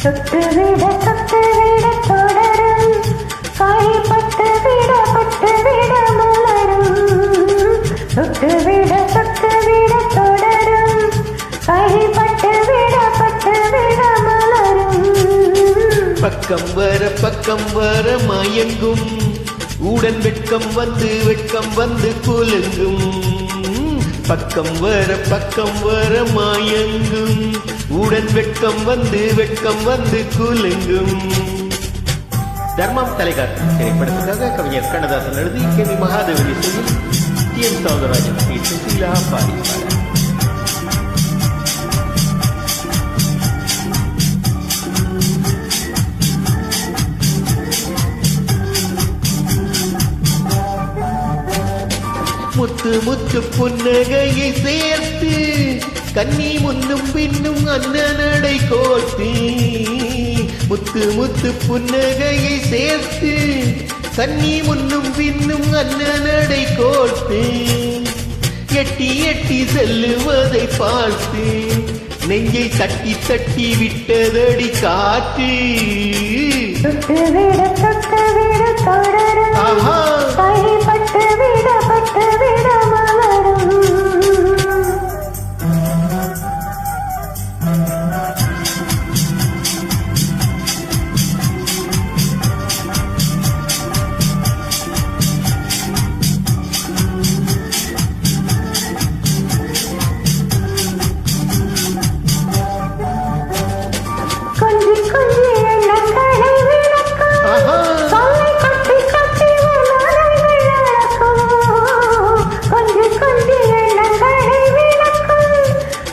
தொட்டுவிட தொட்டுவிட தொடரும் கைப்பட்டு விட பட்டு விட மலரும் தொட்டுவிட தொட்டுவிட தொடரும் கைப்பட்டு விட பட்டு விட மலரும் பக்கம் வர மயங்கும் உடன் வெட்கம் வந்து குலுங்கும் பக்கம் வர மயங்கும் உடன் வெட்கம் வந்து குலுங்கும். தர்மம் தலைகாட்டும் திரைப்படத்துக்காக கவிஞர் கண்ணதாசன் எழுதி கே.வி. மகாதேவன் இசையில் டி.எம். சௌந்தரராஜன் சுசீலா பாடினார். முத்து முத்து புன்னகையை சேர்த்து கண்ணி முன்னும் பின்னும் அண்ணனடை கோர்த்து முத்து முத்து புன்னகையை சேர்த்து கண்ணி முன்னும் பின்னும் அண்ணனடை கோர்த்து எட்டி எட்டி செல்லுவதை பார்த்து நெஞ்சை தட்டி தட்டி விட்டதடி காற்று பட்டு விட பட்டு விட மலரும் கொஞ்சி கொஞ்சி எண்ணங்களை விளக்கும் சொல்லை கொட்டி கொட்டி மனதை விளக்கும் கொஞ்சி கொஞ்சி எண்ணங்களை விளக்கும்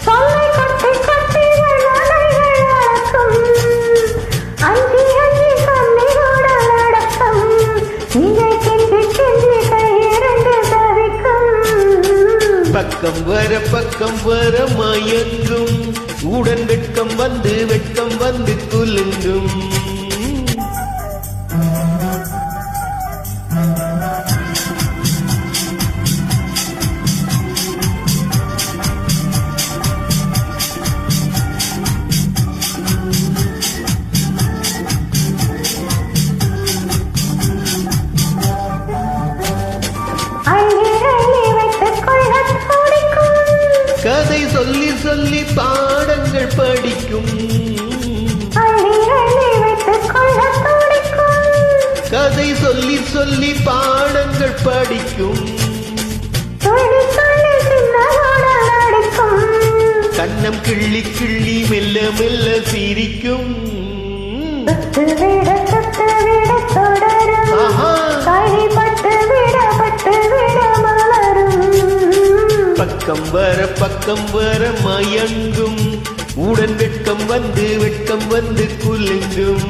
சொல்லை கொட்டி கொட்டி மனதை விளக்கும் அஞ்சி அஞ்சி கண்ணீரோட நடக்கும் நீரை கெஞ்சி கெஞ்சி கையிரண்டு தவிக்கும் பக்கம் வர மயங்கும் உடன் வெட்கம் வந்து குலுங்கும். கதை சொல்லி சொல்லி பாடங்கள் படிக்கும் கதை சொல்லி சொல்லி பாடங்கள் படிக்கும் கண்ணம் கிள்ளி கிள்ளி மெல்ல மெல்ல சிரிக்கும் பக்கம் வர மயங்கும் உடன் வெட்கம் வந்து குலுங்கும்.